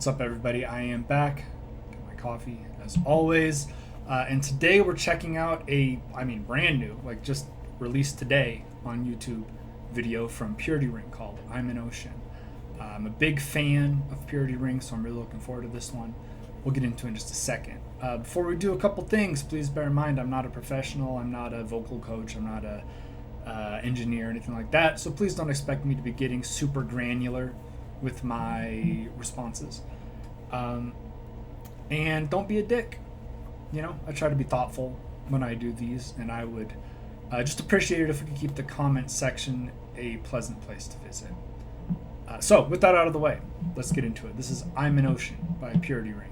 What's up, everybody? I am back. Got my coffee as always, and today we're checking out brand new, like just released today on YouTube, video from Purity Ring called IMANOCEAN. I'm a big fan of Purity Ring, so I'm really looking forward to this one. We'll get into it in just a second. Before we do a couple things, please bear in mind I'm not a professional. I'm not a vocal coach. I'm not a engineer or anything like that. So please don't expect me to be getting super granular with my responses. And don't be a dick. You know, I try to be thoughtful when I do these, and I would just appreciate it if we could keep the comment section a pleasant place to visit. So, with that out of the way, let's get into it. This is IMANOCEAN by Purity Ring.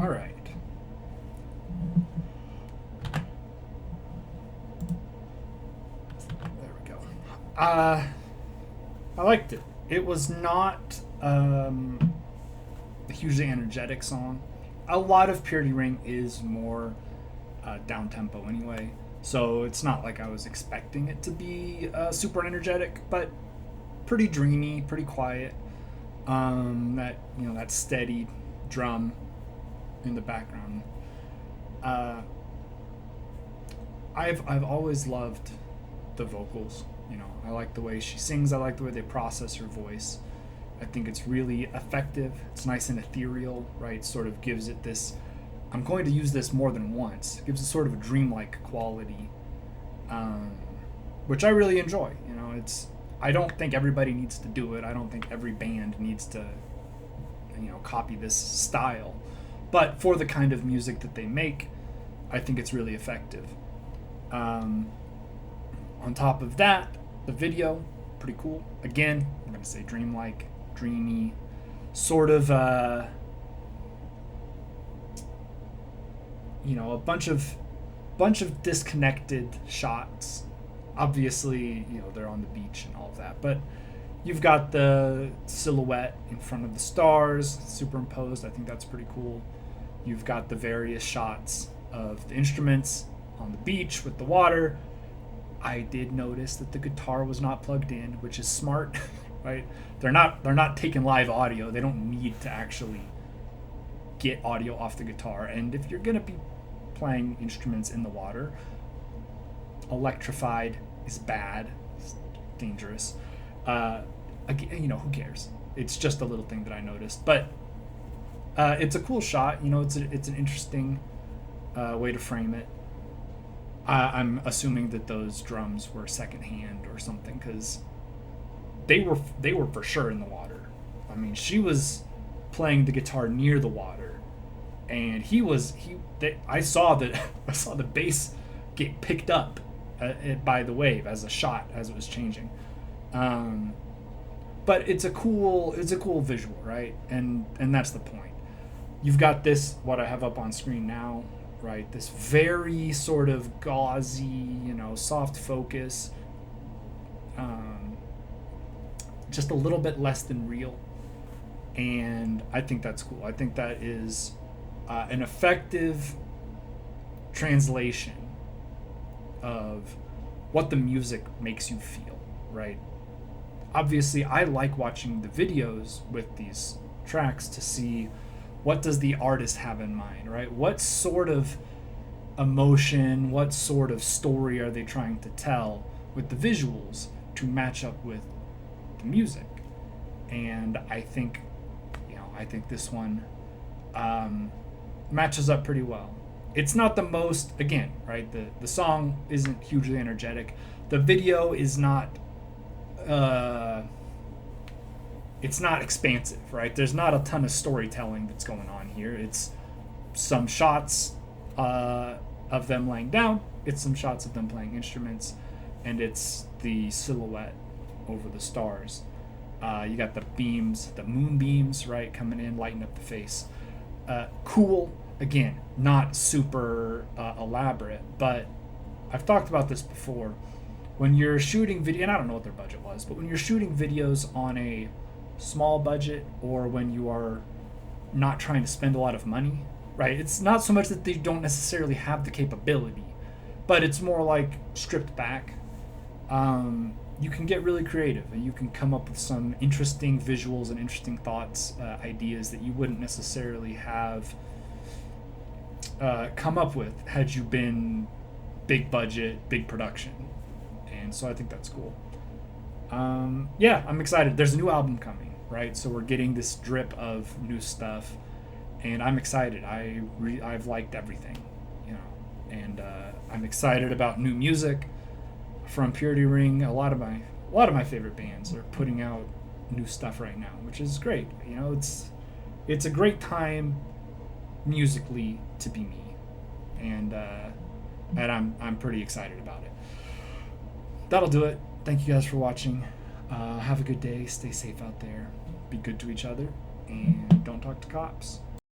All right. There we go. I liked it. It was not a hugely energetic song. A lot of Purity Ring is more down tempo anyway, so it's not like I was expecting it to be super energetic, but pretty dreamy, pretty quiet. That steady drum in the background uh, I've always loved the vocals. You know, I like the way she sings. I like the way they process her voice. I think it's really effective. It's nice and ethereal, right? Sort of gives it this. I'm going to use this more than once. It gives it sort of a dreamlike quality, which I really enjoy. You know, it's. I don't think everybody needs to do it. I don't think every band needs to, you know, copy this style. But for the kind of music that they make, I think it's really effective. On top of that, the video, pretty cool. Again, I'm going to say dreamlike, dreamy, sort of, you know, a bunch of disconnected shots. Obviously, you know, they're on the beach and all of that, but you've got the silhouette in front of the stars superimposed. I think that's pretty cool. You've got the various shots of the instruments on the beach with the water. I did notice that the guitar was not plugged in, which is smart, right? They're not taking live audio. They don't need to actually get audio off the guitar. And if you're gonna be playing instruments in the water, electrified is bad. It's dangerous. Again, you know, who cares? It's just a little thing that I noticed, but it's a cool shot. You know, it's an interesting way to frame it. I'm assuming that those drums were secondhand or something, because they were for sure in the water. I mean, she was playing the guitar near the water, and I saw the bass get picked up by the wave as a shot as it was changing. But it's a cool visual, right? And that's the point. You've got this, what I have up on screen now, right? This very sort of gauzy, you know, soft focus, just a little bit less than real. And I think that's cool. I think that is an effective translation of what the music makes you feel, right? Obviously, I like watching the videos with these tracks to see what does the artist have in mind, right? What sort of emotion, what sort of story are they trying to tell with the visuals to match up with the music? And I think this one matches up pretty well. It's not the most, again, right? The song isn't hugely energetic. The video is not it's not expansive, right? There's not a ton of storytelling that's going on here. It's some shots of them laying down, it's some shots of them playing instruments, and it's the silhouette over the stars. You got the beams, the moon beams, right, coming in, lighting up the face. Cool. Again, not super elaborate, but I've talked about this before. When you're shooting video, and I don't know what their budget was, but when you're shooting videos on a small budget, or when you are not trying to spend a lot of money, right? It's not so much that they don't necessarily have the capability, but it's more like stripped back. You can get really creative, and you can come up with some interesting visuals and interesting thoughts, ideas that you wouldn't necessarily have come up with had you been big budget, big production. And so I think that's cool. Yeah, I'm excited. There's a new album coming, right? So we're getting this drip of new stuff, and I'm excited. I've liked everything, you know, and I'm excited about new music from Purity Ring. A lot of my favorite bands are putting out new stuff right now, which is great. You know, it's a great time musically to be me, and I'm pretty excited about it. That'll do it. Thank you guys for watching. Have a good day. Stay safe out there. Be good to each other, and don't talk to cops.